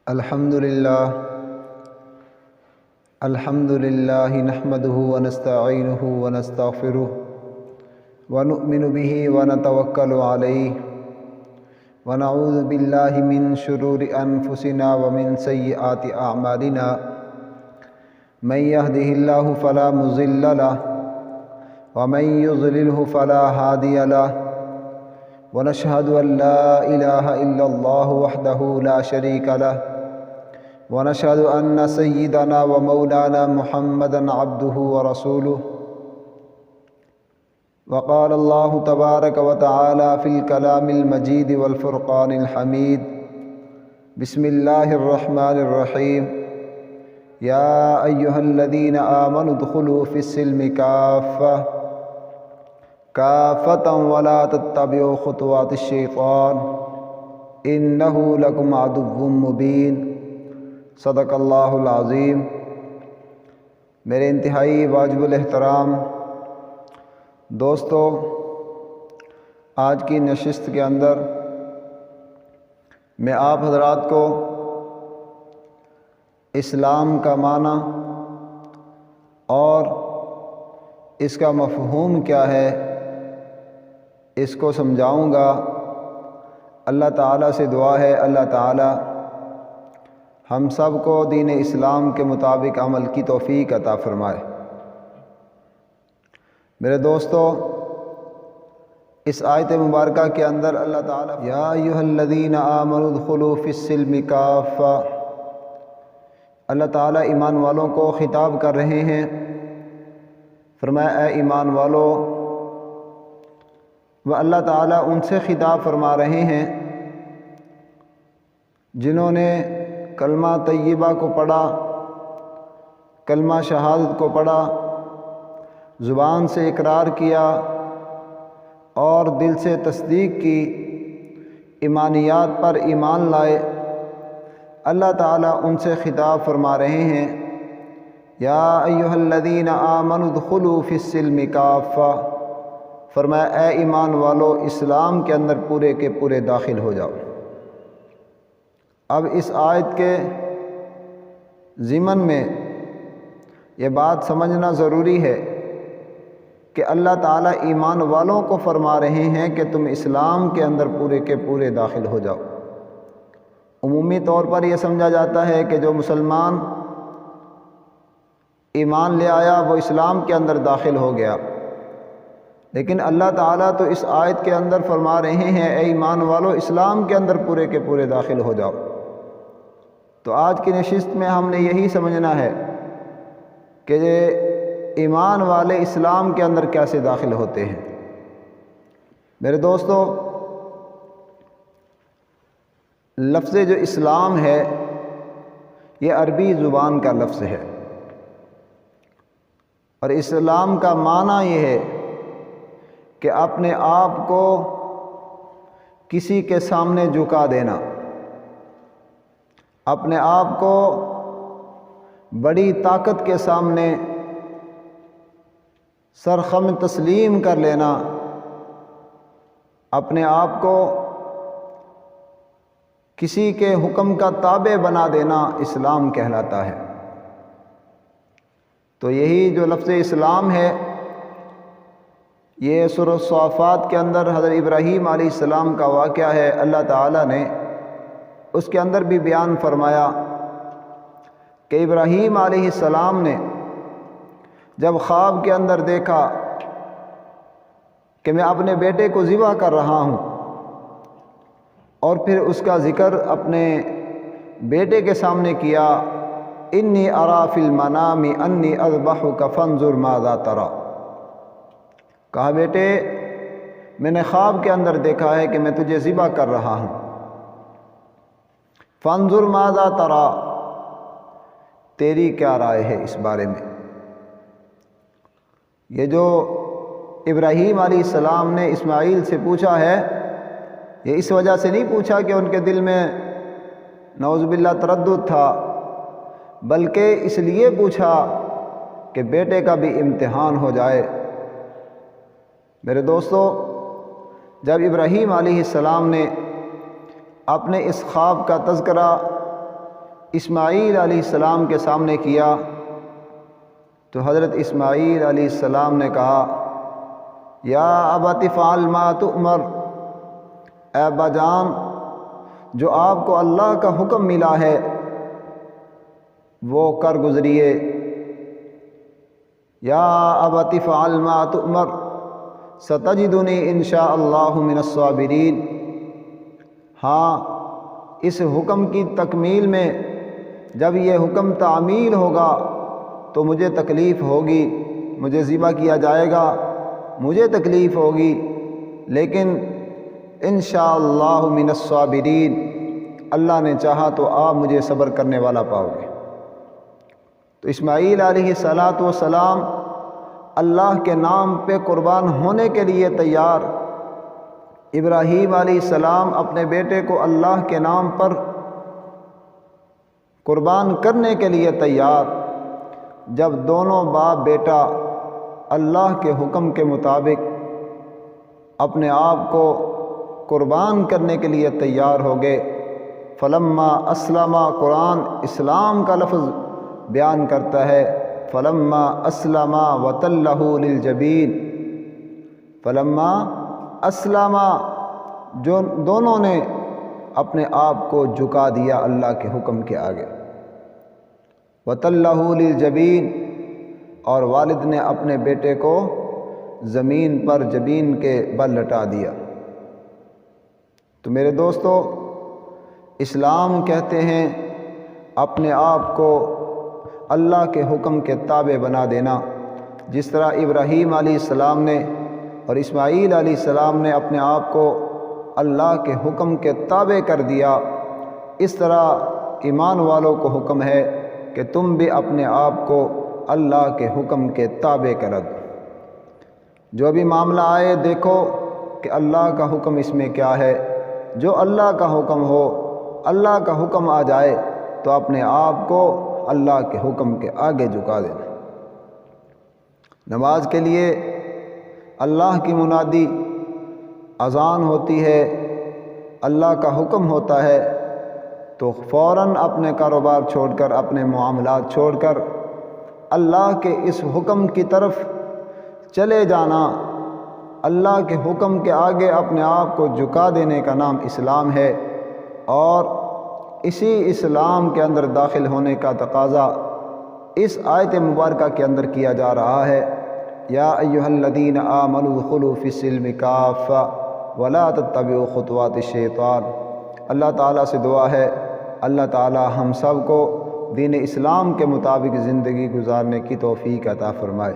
الحمد للہ نحمده ونستعینه ونستغفره ونؤمن به ونتوکل علیہ ونعوذ باللہ من شرور انفسنا ومن سیئات اعمالنا من يهده اللہ فلا مضل له ومن يضلله فلا هادی له ونشهد ان لا الہ الا اللہ وحدہ لا شریک له ونشهد أن سيدنا ومولانا محمدًا عبده ورسوله وقال الله تبارك وتعالى في الكلام المجيد والفرقان الحميد بسم الله الرحمن الرحيم يا أيها الذين آمنوا ادخلوا في السلم كافة ولا تتبعوا خطوات الشيطان إنه لكم عدو مبين صدق اللہ العظیم۔ میرے انتہائی واجب الاحترام دوستو، آج کی نشست کے اندر میں آپ حضرات کو اسلام کا معنی اور اس کا مفہوم کیا ہے اس کو سمجھاؤں گا۔ اللہ تعالیٰ سے دعا ہے اللہ تعالیٰ ہم سب کو دین اسلام کے مطابق عمل کی توفیق عطا فرمائے۔ میرے دوستو، اس آیت مبارکہ کے اندر اللہ تعالیٰ یا ایھا الذین آمنوا ادخلوا فی السلم کافہ، اللہ تعالیٰ ایمان والوں کو خطاب کر رہے ہیں۔ فرمایا اے ایمان والو، وہ اللہ تعالیٰ ان سے خطاب فرما رہے ہیں جنہوں نے کلمہ طیبہ کو پڑھا، کلمہ شہادت کو پڑھا، زبان سے اقرار کیا اور دل سے تصدیق کی، ایمانیات پر ایمان لائے۔ اللہ تعالیٰ ان سے خطاب فرما رہے ہیں یا ایھا الذین آمنوا ادخلوا فی السلم کافہ، فرمایا اے ایمان والو اسلام کے اندر پورے کے پورے داخل ہو جاؤ۔ اب اس آیت کے ضمن میں یہ بات سمجھنا ضروری ہے کہ اللہ تعالیٰ ایمان والوں کو فرما رہے ہیں کہ تم اسلام کے اندر پورے کے پورے داخل ہو جاؤ۔ عمومی طور پر یہ سمجھا جاتا ہے کہ جو مسلمان ایمان لے آیا وہ اسلام کے اندر داخل ہو گیا، لیکن اللہ تعالیٰ تو اس آیت کے اندر فرما رہے ہیں اے ایمان والو اسلام کے اندر پورے کے پورے داخل ہو جاؤ۔ تو آج کی نشست میں ہم نے یہی سمجھنا ہے کہ ایمان والے اسلام کے اندر کیسے داخل ہوتے ہیں۔ میرے دوستو، لفظ جو اسلام ہے یہ عربی زبان کا لفظ ہے، اور اسلام کا معنی یہ ہے کہ اپنے آپ کو کسی کے سامنے جھکا دینا، اپنے آپ کو بڑی طاقت کے سامنے سرخم تسلیم کر لینا، اپنے آپ کو کسی کے حکم کا تابع بنا دینا اسلام کہلاتا ہے۔ تو یہی جو لفظ اسلام ہے یہ سورۃ الصافات کے اندر حضرت ابراہیم علیہ السلام کا واقعہ ہے۔ اللہ تعالیٰ نے اس کے اندر بھی بیان فرمایا کہ ابراہیم علیہ السلام نے جب خواب کے اندر دیکھا کہ میں اپنے بیٹے کو ذبح کر رہا ہوں، اور پھر اس کا ذکر اپنے بیٹے کے سامنے کیا، انی اری فی المنام انی اذبحک فانظر ماذا تری، کہا بیٹے میں نے خواب کے اندر دیکھا ہے کہ میں تجھے ذبح کر رہا ہوں، فانظر ماذا تری، تیری کیا رائے ہے اس بارے میں۔ یہ جو ابراہیم علیہ السلام نے اسماعیل سے پوچھا ہے یہ اس وجہ سے نہیں پوچھا کہ ان کے دل میں نعوذ باللہ تردد تھا، بلکہ اس لیے پوچھا کہ بیٹے کا بھی امتحان ہو جائے۔ میرے دوستو، جب ابراہیم علیہ السلام نے اپنے اس خواب کا تذکرہ اسماعیل علیہ السلام کے سامنے کیا تو حضرت اسماعیل علیہ السلام نے کہا یا ابت افعل ما تؤمر، اے ابا جان جو آپ کو اللہ کا حکم ملا ہے وہ کر گزریے۔ یا ابت افعل ما تؤمر ستجدنی انشاء اللہ من الصابرین۔ ہاں، اس حکم کی تکمیل میں جب یہ حکم تعمیل ہوگا تو مجھے تکلیف ہوگی، مجھے ذبح کیا جائے گا، مجھے تکلیف ہوگی، لیکن انشاءاللہ من الصابرین، اللہ نے چاہا تو آپ مجھے صبر کرنے والا پاؤ گے۔ تو اسماعیل علیہ السلام اللہ کے نام پہ قربان ہونے کے لیے تیار، ابراہیم علیہ السلام اپنے بیٹے کو اللہ کے نام پر قربان کرنے کے لیے تیار۔ جب دونوں باپ بیٹا اللہ کے حکم کے مطابق اپنے آپ کو قربان کرنے کے لیے تیار ہو گئے، فلما اسلما، قرآن اسلام کا لفظ بیان کرتا ہے، فلما اسلما وتلہ للجبین، فلما اسلما، جو دونوں نے اپنے آپ کو جھکا دیا اللہ کے حکم کے آگے، وتلہ للجبین، اور والد نے اپنے بیٹے کو زمین پر جبین کے بل لٹا دیا۔ تو میرے دوستو، اسلام کہتے ہیں اپنے آپ کو اللہ کے حکم کے تابع بنا دینا، جس طرح ابراہیم علیہ السلام نے اور اسماعیل علیہ السلام نے اپنے آپ کو اللہ کے حکم کے تابع کر دیا، اس طرح ایمان والوں کو حکم ہے کہ تم بھی اپنے آپ کو اللہ کے حکم کے تابع کر دو۔ جو بھی معاملہ آئے دیکھو کہ اللہ کا حکم اس میں کیا ہے، جو اللہ کا حکم ہو، اللہ کا حکم آ جائے تو اپنے آپ کو اللہ کے حکم کے آگے جھکا دینا۔ نماز کے لیے اللہ کی منادی اذان ہوتی ہے، اللہ کا حکم ہوتا ہے تو فوراً اپنے کاروبار چھوڑ کر، اپنے معاملات چھوڑ کر اللہ کے اس حکم کی طرف چلے جانا، اللہ کے حکم کے آگے اپنے آپ کو جھکا دینے کا نام اسلام ہے، اور اسی اسلام کے اندر داخل ہونے کا تقاضا اس آیت مبارکہ کے اندر کیا جا رہا ہے۔ یا ایھا الذین آمنوا ادخلوا فی السلم کافۃ ولا تتبعوا خطوات الشیطان۔ اللہ تعالیٰ سے دعا ہے اللہ تعالیٰ ہم سب کو دین اسلام کے مطابق زندگی گزارنے کی توفیق عطا فرمائے۔